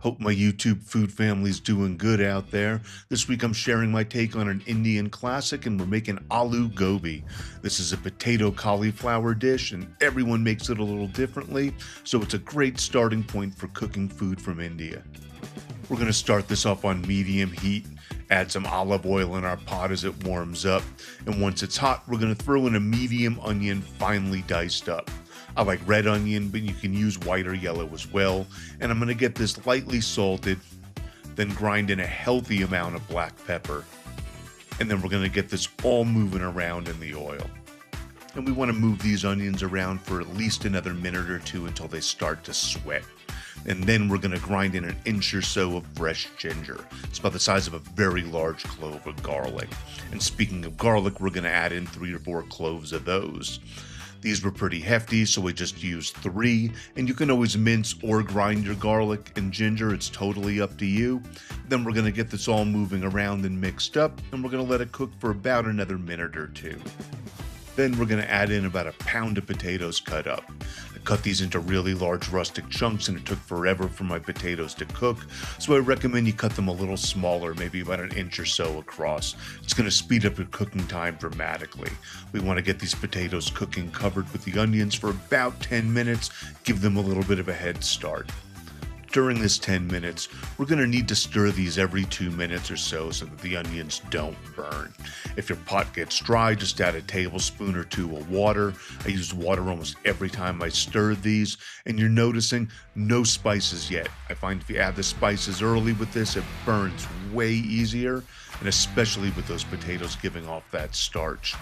Hope my YouTube food family's doing good out there. This week I'm sharing my take on an Indian classic and we're making Aloo Gobi. This is a potato cauliflower dish and everyone makes it a little differently, so it's a great starting point for cooking food from India. We're going to start this off on medium heat, add some olive oil in our pot as it warms up, and once it's hot we're going to throw in a medium onion finely diced up. I like red onion, but you can use white or yellow as well. And I'm going to get this lightly salted, then grind in a healthy amount of black pepper. And then we're going to get this all moving around in the oil. And we want to move these onions around for at least another minute or two until they start to sweat. And then we're going to grind in an inch or so of fresh ginger. It's about the size of a very large clove of garlic. And speaking of garlic, we're going to add in 3 or 4 cloves of those. These were pretty hefty, so we just used 3, and you can always mince or grind your garlic and ginger. It's totally up to you. Then we're going to get this all moving around and mixed up, and we're going to let it cook for about another minute or 2. Then we're going to add in about a pound of potatoes cut up. I cut these into really large rustic chunks and it took forever for my potatoes to cook, so I recommend you cut them a little smaller, maybe about an inch or so across. It's going to speed up your cooking time dramatically. We want to get these potatoes cooking covered with the onions for about 10 minutes, give them a little bit of a head start. During this 10 minutes, we're going to need to stir these every 2 minutes or so that the onions don't burn. If your pot gets dry, just add a tablespoon or 2 of water. I used water almost every time I stirred these, and you're noticing no spices yet. I find if you add the spices early with this, it burns way easier, and especially with those potatoes giving off that starch.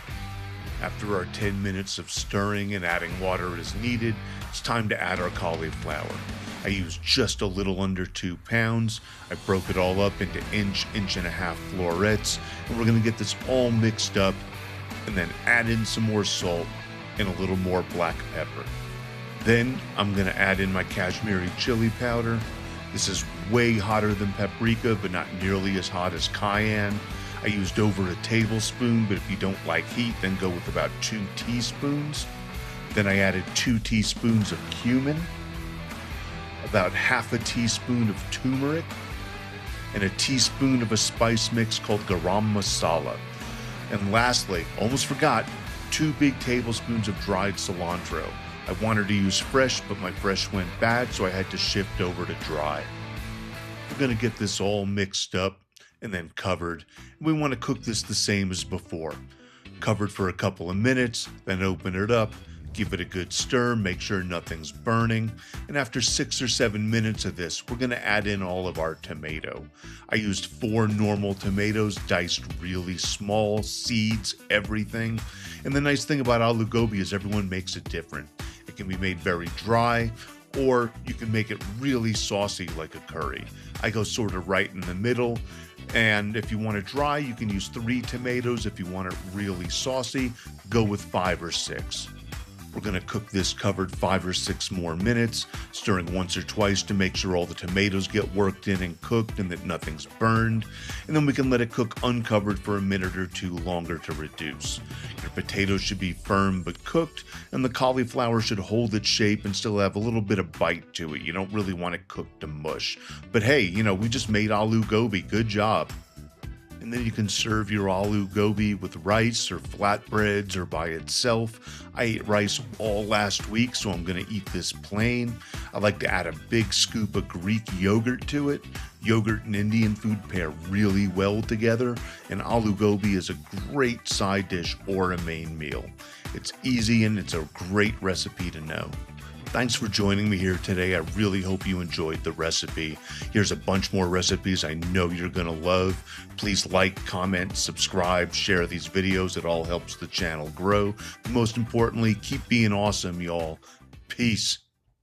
After our 10 minutes of stirring and adding water as needed, it's time to add our cauliflower. I used just a little under 2 pounds. I broke it all up into inch and a half florets, and we're going to get this all mixed up and then add in some more salt and a little more black pepper. Then I'm going to add in my Kashmiri chili powder. This is way hotter than paprika, but not nearly as hot as cayenne. I used over a tablespoon, but if you don't like heat, then go with about 2 teaspoons. Then I added 2 teaspoons of cumin, about half a teaspoon of turmeric, and a teaspoon of a spice mix called Garam Masala. And lastly, almost forgot, 2 big tablespoons of dried cilantro. I wanted to use fresh, but my fresh went bad, so I had to shift over to dry. We're going to get this all mixed up and then covered. We want to cook this the same as before. Covered for a couple of minutes, then open it up. Give it a good stir, make sure nothing's burning, and after 6 or 7 minutes of this, we're going to add in all of our tomato. I used 4 normal tomatoes, diced really small, seeds, everything. And the nice thing about Aloo Gobi is everyone makes it different. It can be made very dry, or you can make it really saucy like a curry. I go sort of right in the middle. And if you want it dry, you can use 3 tomatoes. If you want it really saucy, go with 5 or 6. We're going to cook this covered 5 or 6 more minutes, stirring once or twice to make sure all the tomatoes get worked in and cooked and that nothing's burned. And then we can let it cook uncovered for a minute or 2 longer to reduce. Your potatoes should be firm but cooked, and the cauliflower should hold its shape and still have a little bit of bite to it. You don't really want it cooked to mush. But hey, we just made Aloo Gobi. Good job. And then you can serve your Aloo Gobi with rice or flatbreads or by itself. I ate rice all last week, so I'm going to eat this plain. I like to add a big scoop of Greek yogurt to it. Yogurt and Indian food pair really well together, and Aloo Gobi is a great side dish or a main meal. It's easy and it's a great recipe to know. Thanks for joining me here today. I really hope you enjoyed the recipe. Here's a bunch more recipes I know you're going to love. Please like, comment, subscribe, share these videos. It all helps the channel grow. But most importantly, keep being awesome, y'all. Peace.